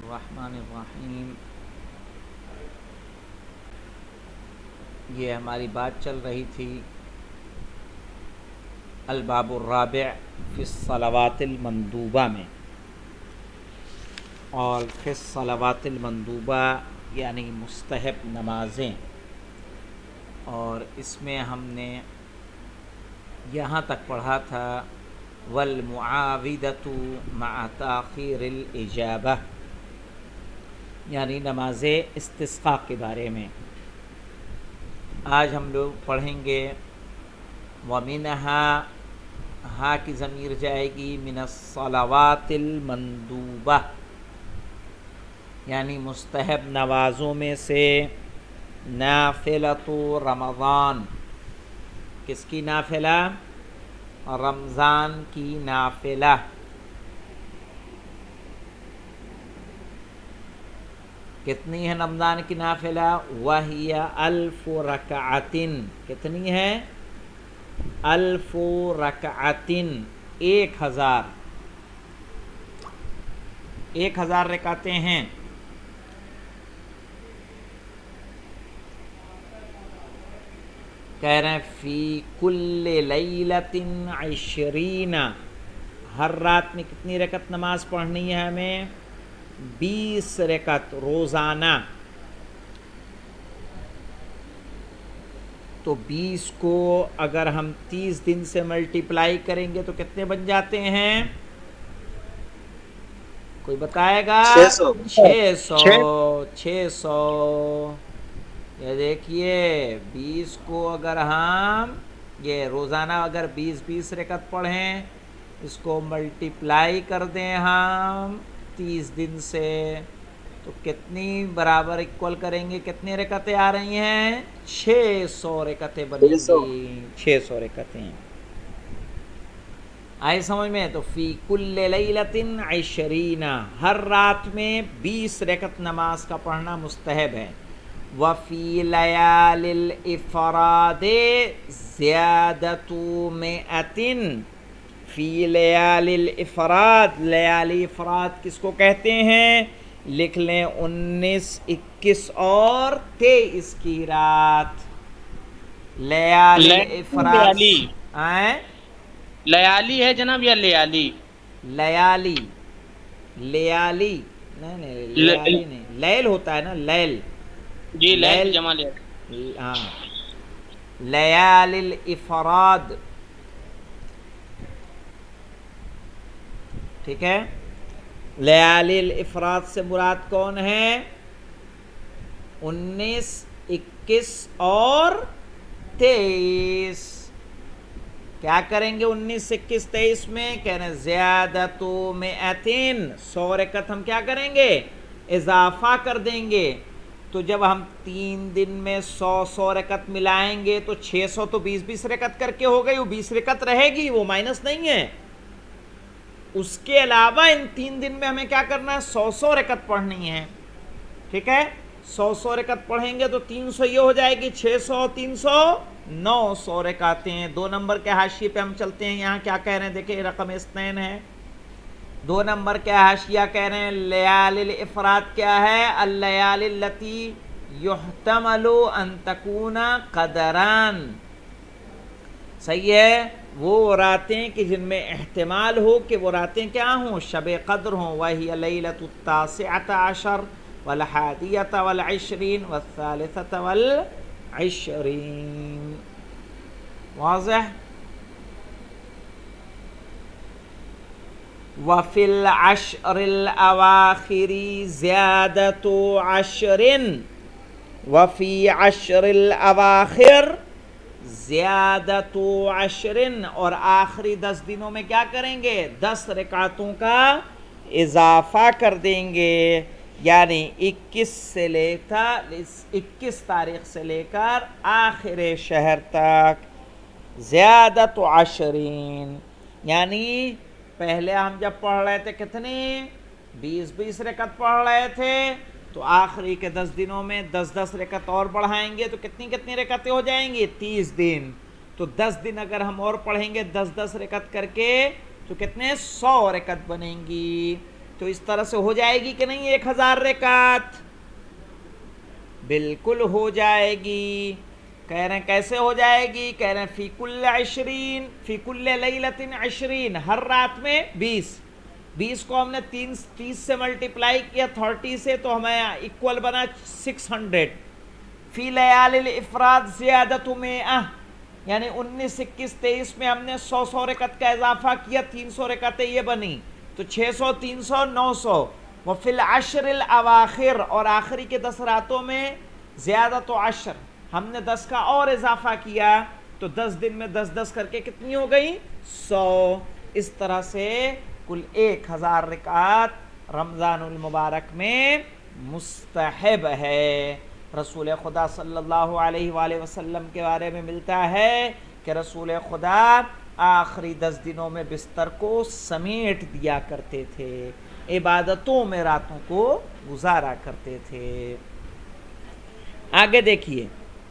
الرحمن الرحیم. یہ ہماری بات چل رہی تھی الباب الرابع فی الصلوات المندوبہ میں، اور فی الصلوات المندوبہ یعنی مستحب نمازیں، اور اس میں ہم نے یہاں تک پڑھا تھا والمعاودۃ مع تاخیر الاجابہ، یعنی نماز استسقاء کے بارے میں. آج ہم لوگ پڑھیں گے ومنہا، ہا کی ضمیر جائے گی من الصلوات المندوبہ، یعنی مستحب نمازوں میں سے نافلۃ رمضان. کس کی نافلہ؟ رمضان کی نافلہ. کتنی ہے رمضان کی نافلہ؟ وہی 1000 رکعۃ. کتنی ہے؟ 1000 رکعۃ، 1000 رکعتیں ہیں. کہہ رہے ہیں فی کل لیلۃ 20، ہر رات میں کتنی رکعت نماز پڑھنی ہے ہمیں؟ 20 رکعت روزانہ. تو 20 کو اگر ہم 30 دن سے ملٹیپلائی کریں گے تو کتنے بن جاتے ہیں؟ کوئی بتائے گا؟ 600. یہ دیکھیے 20 کو اگر ہم یہ روزانہ اگر 20 رکعت پڑھیں، اس کو ملٹیپلائی کر دیں ہم 30 دن سے، تو کتنی برابر ایکول کریں گے؟ کتنی رکعتیں آ رہی ہیں؟ 600 رکعتیں بنیں گی. 600 رکعتیں آئی سمجھ میں؟ تو فی کل لیلۃ 20، ہر رات میں 20 رکعت نماز کا پڑھنا مستحب ہے. وفی لیالی الافراد زیادۃ 100. فی لیالی الافراد، لیالی افراد کس کو کہتے ہیں؟ لکھ لیں 19، 21 اور 23 کی رات. لیالی الافراد لیالی ہے جناب یا لیالی؟ لیالی نہیں لیالی نہیں، لیل ہوتا ہے نا، لیل. جی لیل کی لیل، جمع لیل. ہاں، لیالی الافراد. ٹھیک ہے. لیالی الافراد سے مراد کون ہے؟ 19، 21 اور 23. کیا کریں گے 19، 21، 23 میں؟ کہہ رہے ہیں زیادۃ 100. 100 رکعت ہم کیا کریں گے؟ اضافہ کر دیں گے. تو جب ہم 3 دن میں 100 رکعت ملائیں گے تو 600 تو 20 رکعت کر کے ہو گئی، وہ 20 رکعت رہے گی، وہ مائنس نہیں ہے. اس کے علاوہ ان 3 دن میں ہمیں کیا کرنا ہے؟ 100 رکعت پڑھنی ہے. ٹھیک ہے. 100 رکعت پڑھیں گے تو 300 یہ ہو جائے گی، 600 300 900 رکعتیں. 2 نمبر کے حاشیے پہ ہم چلتے ہیں. یہاں کیا کہہ رہے ہیں؟ دیکھیں رقم اثنین ہے. 2 نمبر کے حاشیہ کہہ رہے ہیں لیالی الافراد کیا ہے؟ اللیالی التی یحتمل ان تکون قدران. صحیح ہے. وہ راتیں کہ جن میں احتمال ہو کہ وہ راتیں کیا ہوں؟ شب قدر ہوں. وہی لیلۃ 19 والحادیۃ والعشرین والثالثۃ والعشرین. واضح؟ وفی العشر الاواخر زیادۃ 10. وفی عشر الاواخر زیادۃ 10، اور آخری 10 دنوں میں کیا کریں گے؟ 10 رکعتوں کا اضافہ کر دیں گے. یعنی 21 تاریخ سے لے کر آخر شہر تک زیادۃ 10. یعنی پہلے ہم جب پڑھ رہے تھے کتنی 20 رکعت پڑھ رہے تھے، تو آخری کے 10 دنوں میں 10 رکعت اور بڑھائیں گے تو کتنی رکعتیں ہو جائیں گی؟ 30 دن. تو 10 دن اگر ہم اور پڑھیں گے 10 رکعت کر کے تو کتنے 100 رکعت بنیں گی. تو اس طرح سے ہو جائے گی کہ نہیں 1000 رکعت؟ بالکل ہو جائے گی۔ کہہ رہے ہیں کیسے ہو جائے گی؟ کہہ رہے ہیں فی کل 20 فی کل لیلۃ 20، ہر رات میں 20 کو ہم نے 30 سے ملٹیپلائی کیا 30 سے، تو ہمیں ایکول بنا 600۔ فی لیال الافراد زیادت 100، یعنی 19، 21، 23 میں ہم نے 100 رکعت کا اضافہ کیا، 300 رکعتیں یہ بنی، تو 600، 300، 900۔ وفی العشر الاواخر، اور آخری کے 10 راتوں میں زیادت 10، ہم نے 10 کا اور اضافہ کیا، تو 10 دن میں 10 کر کے کتنی ہو گئی؟ 100۔ اس طرح سے کل 1000 رکعت رمضان المبارک میں مستحب ہے۔ رسول خدا صلی اللہ علیہ وآلہ وسلم کے بارے میں ملتا ہے کہ رسول خدا آخری 10 دنوں میں بستر کو سمیٹ دیا کرتے تھے، عبادتوں میں راتوں کو گزارا کرتے تھے۔ آگے دیکھیے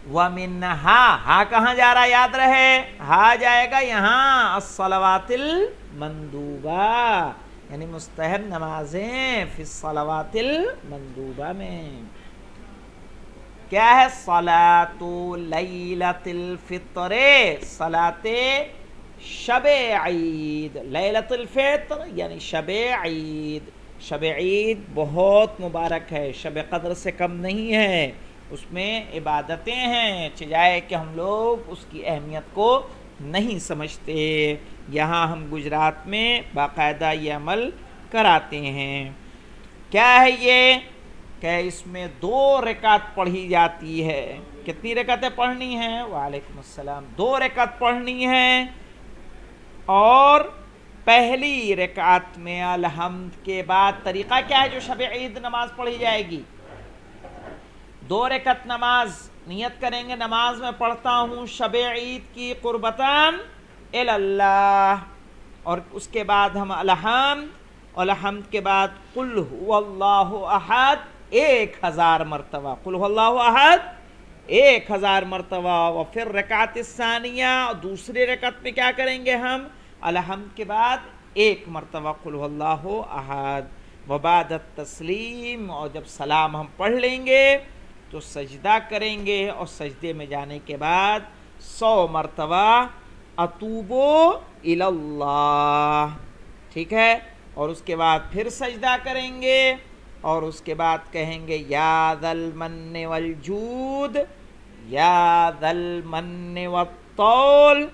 وَمِنْهَا، ہا کہاں جا رہا یاد رہے، ہا جائے گا یہاں الصلوات المندوبہ، یعنی مستحب نمازیں فی الصلوات المندوبہ میں۔ کیا ہے؟ صلاۃ لیلۃ الفطر، صلاۃ شب عید، لیلۃ الفطر یعنی شب عید۔ شب عید بہت مبارک ہے، شب قدر سے کم نہیں ہے، اس میں عبادتیں ہیں، چاہے کہ ہم لوگ اس کی اہمیت کو نہیں سمجھتے۔ یہاں ہم گجرات میں باقاعدہ یہ عمل کراتے ہیں۔ کیا ہے یہ؟ کہ اس میں 2 رکعت پڑھی جاتی ہے۔ کتنی رکعتیں پڑھنی ہیں؟ وعلیکم السلام، 2 رکعت پڑھنی ہیں، اور پہلی رکعت میں الحمد کے بعد طریقہ کیا ہے جو شب عید نماز پڑھی جائے گی؟ 2 رکعت نماز نیت کریں گے، نماز میں پڑھتا ہوں شب عید کی قربتاً اللہ، اور اس کے بعد ہم الحمد کے بعد قل هو اللہ احد 1000 مرتبہ، قل هو اللہ احد 1000 مرتبہ۔ وپھر رکعت ثانیہ، دوسری رکعت میں کیا کریں گے ہم؟ الحمد کے بعد 1 مرتبہ قل هو اللہ احد، وبعد التسلیم، اور جب سلام ہم پڑھ لیں گے تو سجدہ کریں گے، اور سجدے میں جانے کے بعد 100 مرتبہ اتوبو الی اللہ، ٹھیک ہے، اور اس کے بعد پھر سجدہ کریں گے، اور اس کے بعد کہیں گے یا ذا المن والجود، یا ذا المن والطول،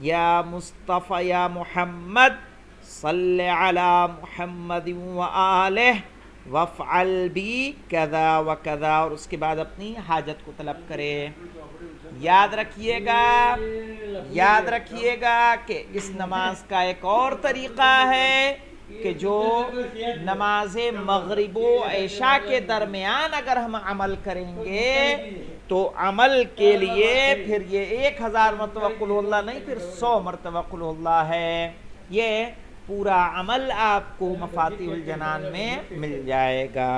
یا مصطفی یا محمد صلی علی محمد وآلہ وفعل بی کذا و کذا، اور اس کے بعد اپنی حاجت کو طلب کرے۔ یاد رکھیے گا کہ اس نماز کا ایک اور طریقہ ہے کہ جو نماز مغرب و عشاء کے درمیان اگر ہم عمل کریں گے تو عمل کے لیے پھر یہ 1000 مرتبہ قل هو اللہ نہیں، پھر 100 مرتبہ قل هو اللہ ہے۔ یہ پورا عمل آپ کو مفاتیح الجنان میں مل جائے گا۔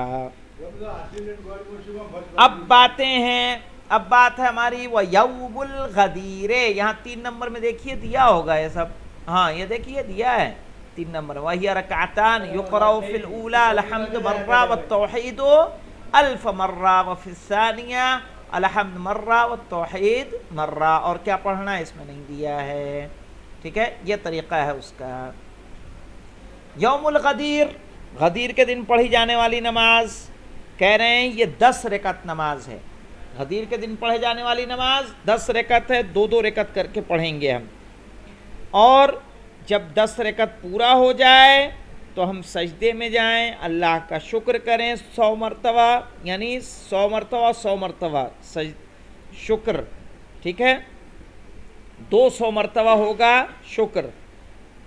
اب بات ہے ہماری وَيَوْمُ الْغَدِيرِ، یہاں 3 نمبر میں دیکھیے دیا ہوگا یہ سب، ہاں یہ دیکھیے دیا ہے 3 نمبر، وَهِيَ رَكْعَتَانِ يُقْرَأُ فِي الْأُولَى الْحَمْدُ مَرَّةً وَالتَّوْحِيدُ 1000 مرہ، وفي الثانیہ الحمد مرہ والتوحید مرہ، اور کیا پڑھنا ہے اس میں نہیں دیا ہے، ٹھیک ہے، یہ طریقہ ہے اس کا۔ یوم الغدیر، غدیر کے دن پڑھی جانے والی نماز، کہہ رہے ہیں یہ 10 رکعت نماز ہے، غدیر کے دن پڑھے جانے والی نماز 10 رکعت ہے، 2 رکعت کر کے پڑھیں گے ہم، اور جب 10 رکعت پورا ہو جائے تو ہم سجدے میں جائیں، اللہ کا شکر کریں 100 مرتبہ، یعنی 100 مرتبہ شکر، ٹھیک ہے، 200 مرتبہ ہوگا شکر،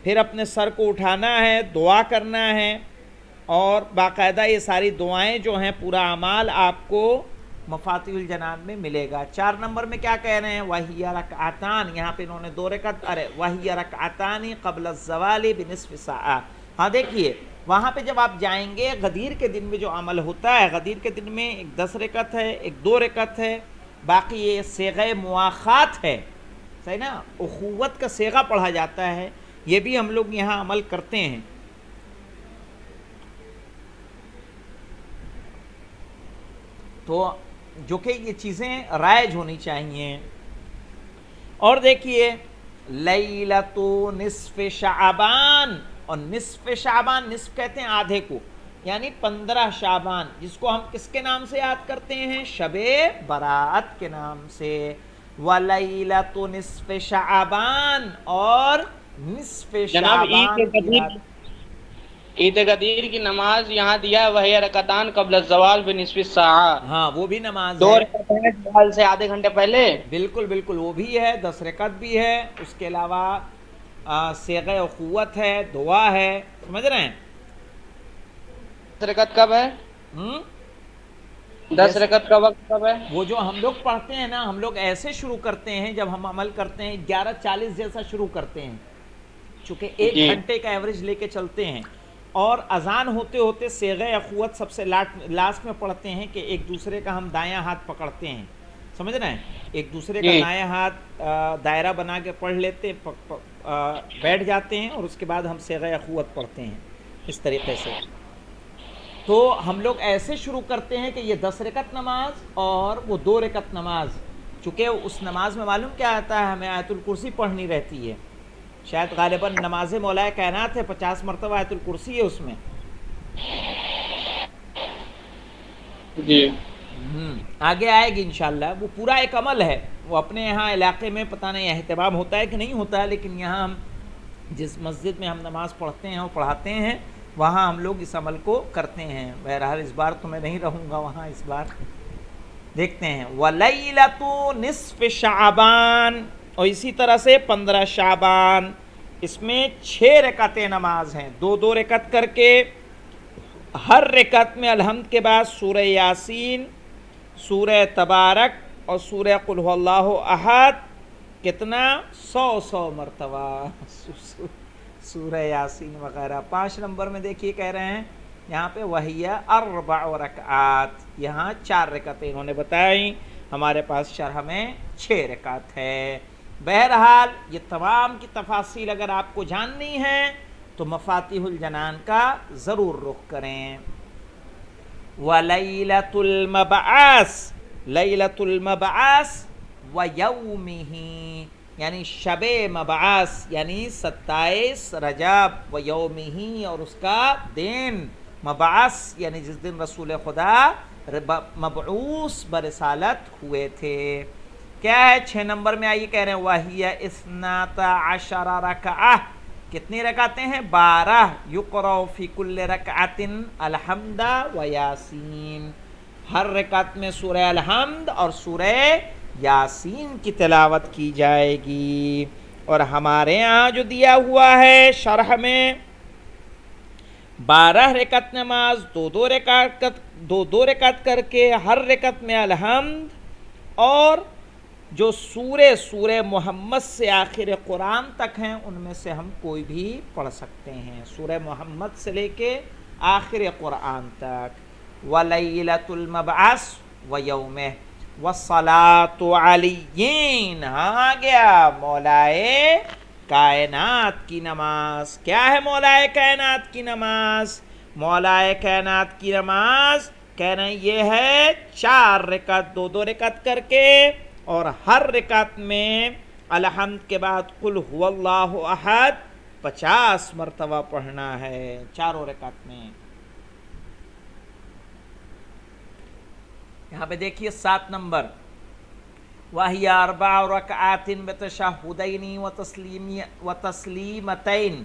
پھر اپنے سر کو اٹھانا ہے، دعا کرنا ہے، اور باقاعدہ یہ ساری دعائیں جو ہیں پورا اعمال آپ کو مفاتیح الجنان میں ملے گا۔ 4 نمبر میں کیا کہہ رہے ہیں؟ وَهِيَ رَكْعَتَانِ، یہاں پہ انہوں نے 2 رکعت، وَهِيَ رَكْعَتَانِ قبل الزوال بنصف ساعہ۔ ہاں دیکھیے وہاں پہ جب آپ جائیں گے غدیر کے دن میں جو عمل ہوتا ہے، غدیر کے دن میں ایک 10 رکعت ہے، ایک 2 رکعت ہے، باقی یہ صیغہ مواخات ہے، صحیح نا، اخوت کا صیغہ پڑھا جاتا ہے، یہ بھی ہم لوگ یہاں عمل کرتے ہیں۔ تو جو کہ یہ چیزیں رائج ہونی چاہیے. اور دیکھیے لیلۃ نصف شعبان، اور نصف شعبان، نصف کہتے ہیں آدھے کو، یعنی 15 شعبان، جس کو ہم کس کے نام سے یاد کرتے ہیں؟ شب برات کے نام سے. ولیلۃ نصف شعبان، اور نصف جناب شعبان کی رات. عید قدیر کی نماز یہاں دیا ہے، وہی رکعتان قبل الزوال بنصف الساعہ. ہاں وہ بھی نماز 2 ہے. رکعتیں زوال سے آدھے گھنٹے پہلے. بالکل بالکل، وہ بھی ہے، 10 رکعت بھی ہے. اس کے علاوہ صیغہ اخوت ہے، دعا ہے. سمجھ رہے ہیں؟ 10 رکعت کب ہے؟ 10 جیسے رکعت کا وقت کب ہے؟ وہ جو ہم لوگ پڑھتے ہیں نا، ہم لوگ ایسے شروع کرتے ہیں جب ہم عمل کرتے ہیں 11:40 جیسا شروع کرتے ہیں، چونکہ 1 جی گھنٹے کا ایوریج لے کے چلتے ہیں. اور اذان ہوتے ہوتے صیغہ اخوت سب سے لاسٹ میں پڑھتے ہیں، کہ ایک دوسرے کا ہم دایاں ہاتھ پکڑتے ہیں. سمجھ رہے ہیں؟ ایک دوسرے کا جی دایاں ہاتھ دائرہ بنا کے پڑھ لیتے، بیٹھ جاتے ہیں، اور اس کے بعد ہم صیغہ اخوت پڑھتے ہیں اس طریقے سے. تو ہم لوگ ایسے شروع کرتے ہیں کہ یہ 10 رکعت نماز اور وہ 2 رکعت نماز، چونکہ اس نماز میں معلوم کیا آتا ہے؟ ہمیں آیت الکرسی پڑھنی رہتی ہے. شاید غالباً نماز مولا کائنات ہے، 50 مرتبہ آیت الکرسی ہے اس میں. جی آگے آئے گی انشاءاللہ. وہ پورا ایک عمل ہے. وہ اپنے یہاں علاقے میں پتہ نہیں اہتمام ہوتا ہے کہ نہیں ہوتا ہے، لیکن یہاں ہم جس مسجد میں ہم نماز پڑھتے ہیں اور پڑھاتے ہیں، وہاں ہم لوگ اس عمل کو کرتے ہیں. بہرحال اس بار تو میں نہیں رہوں گا وہاں، اس بار دیکھتے ہیں. ولیلۃ نصف شعبان، اور اسی طرح سے 15 شعبان، اس میں 6 رکعتیں نماز ہیں، 2 رکعت کر کے. ہر رکعت میں الحمد کے بعد سورہ یاسین، سورہ تبارک اور سورہ قل هو اللہ احد. کتنا؟ 100 مرتبہ سورہ یاسین وغیرہ. 5 نمبر میں دیکھیے کہہ رہے ہیں یہاں پہ وہیہ 4 رکعات، یہاں 4 رکعتیں انہوں نے بتائی. ہمارے پاس شرح میں 6 رکعت ہے. بہرحال یہ تمام کی تفاصیل اگر آپ کو جاننی ہے تو مفاتیح الجنان کا ضرور رخ کریں. وَلَيْلَةُ الْمَبْعَاثِ، لیلۃ المبعاث وَيَوْمِهِ، یعنی شب مبعاث، یعنی 27 رجب، وَيَوْمِهِ، اور اس کا دن. مبعث یعنی جس دن رسول خدا مبعوث برسالت ہوئے تھے. کیا ہے 6 نمبر میں؟ آئیے کہہ رہے ہیں وَهِيَ 12 رکعہ. کتنی رکعتیں ہیں؟ 12. یقرأ فی کل رکعت الحمد و یاسین، ہر رکعت میں سورہ الحمد اور سورہ یاسین کی تلاوت کی جائے گی. اور ہمارے ہاں جو دیا ہوا ہے شرح میں 12 رکعت نماز، 2 رکعت کر کے، ہر رکعت میں الحمد، اور جو سورہ محمد سے آخر قرآن تک ہیں ان میں سے ہم کوئی بھی پڑھ سکتے ہیں، سورہ محمد سے لے کے آخر قرآن تک. وَلَيْلَةُ الْمَبْعَثِ وَيَوْمِهِ وَالصَّلَاةُ عَلِيٍّ. ہاں گیا مولائے کائنات کی نماز. کیا ہے مولائے کائنات کی نماز؟ مولائے کائنات کی نماز کہہ رہے ہیں یہ ہے 4 رکعت، 2 رکعت کر کے، اور ہر رکعت میں الحمد کے بعد قل هو اللہ احد 50 مرتبہ پڑھنا ہے، چاروں رکعت میں. یہاں پہ دیکھیے 7 نمبر وَهِيَ 4 رکعات بتشہدین وتسلیمتین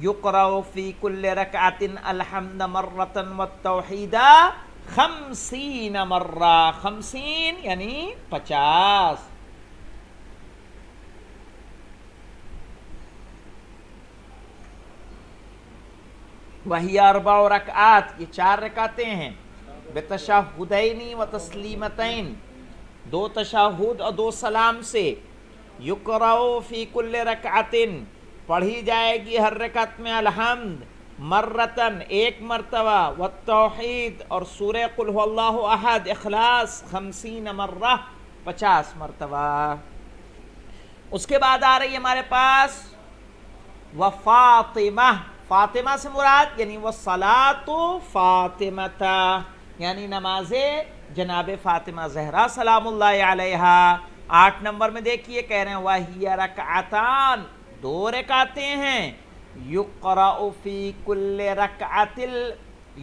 یقرأ فی کل رکعت الحمد مرۃ والتوحید 50 مرہ. 50 یعنی 50. وہی 4 رکعات، یہ 4 رکعتیں ہیں، بتشہدین و تسلیمتین، 2 تشہد اور 2 سلام سے. یقرأ فی کل رکعت، پڑھی جائے گی ہر رکعت میں الحمد، مرتن 1 مرتبہ، والتوحید اور سورہ قل هو اللہ احد اخلاص 50 مرہ 50 مرتبہ. اس کے بعد آ رہی ہے ہمارے پاس وفاطمہ. فاطمہ سے مراد یعنی وصلاۃ فاطمہ، یعنی نماز جناب فاطمہ زہرا سلام اللہ علیہا۔ 8 نمبر میں دیکھیے کہہ رہے ہیں وَهِيَ رَكْعَتَانِ، 2 رکعتیں ہیں، يُقْرَأُ فِي كُلِّ رَكْعَةٍ،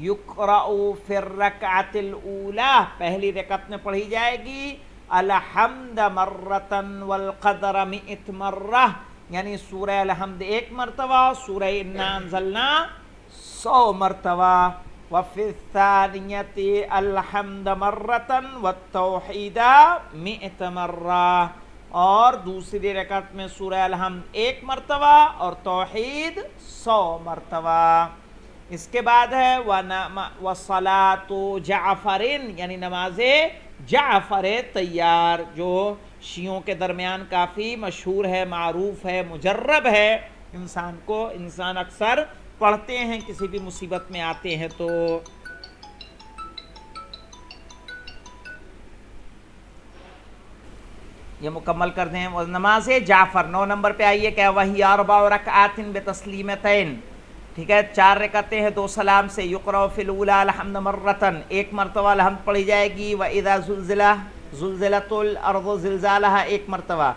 يُقْرَأُ فِي الرَّكْعَةِ الْأُولَى، پہلی رکعت میں پڑھی جائے گی الحمد مرتن والقدر مئت مرہ، یعنی سورہ الحمد 1 مرتبہ، سورہ انا انزلنا 100 مرتبہ، وفی الثانیۃ الحمد مرتن والتوحید مئت مرہ، اور دوسری رکعت میں سورہ الحمد 1 مرتبہ اور توحید 100 مرتبہ۔ اس کے بعد ہے وَصَلَاةُ جعفر، یعنی نماز جعفر طیار، جو شیعوں کے درمیان کافی مشہور ہے، معروف ہے، مجرب ہے، انسان اکثر پڑھتے ہیں کسی بھی مصیبت میں آتے ہیں تو۔ یہ مکمل کر دیں نماز جعفر۔ 9 نمبر پہ آئیے کہ وَهِيَ 4 رکعات بتسلیمتین، ٹھیک ہے، 4 رکعتیں ہیں 2 سلام سے، یقرأ فی الاولی الحمد مرتن، 1 مرتبہ الحمد پڑھی جائے گی، وَإِذَا زُلزِلَتِ الْأَرْضُ زِلزَالَهَا 1 مرتبہ،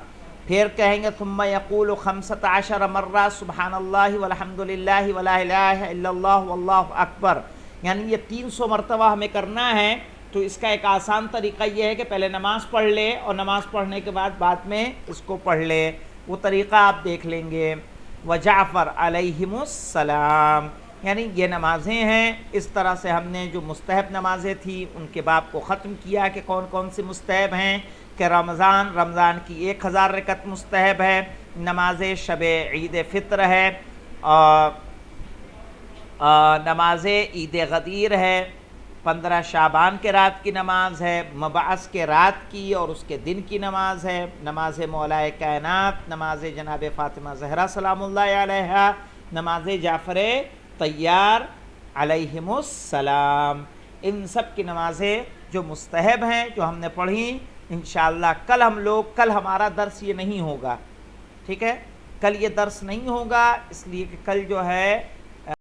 پھر کہیں گے ثم یقول 15 مرہ سبحان اللہ والحمد للہ ولا الہ الا اللہ واللہ اکبر، یعنی یہ 300 مرتبہ ہمیں کرنا ہے۔ تو اس کا ایک آسان طریقہ یہ ہے کہ پہلے نماز پڑھ لے اور نماز پڑھنے کے بعد میں اس کو پڑھ لے، وہ طریقہ آپ دیکھ لیں گے۔ وجعفر علیہم السلام، یعنی یہ نمازیں ہیں۔ اس طرح سے ہم نے جو مستحب نمازیں تھیں ان کے باب کو ختم کیا کہ کون کون سے مستحب ہیں، کہ رمضان کی 1000 رکعت مستحب ہے، نماز شب عید فطر ہے، نماز عید غدیر ہے، 15 شعبان کے رات کی نماز ہے، مبعث کے رات کی اور اس کے دن کی نماز ہے، نماز مولا کائنات، نماز جناب فاطمہ زہرا سلام اللہ علیہا، نماز جعفر طیار علیہم السلام۔ ان سب کی نمازیں جو مستحب ہیں جو ہم نے پڑھی، انشاءاللہ کل ہمارا درس یہ نہیں ہوگا، ٹھیک ہے، کل یہ درس نہیں ہوگا، اس لیے کہ کل جو ہے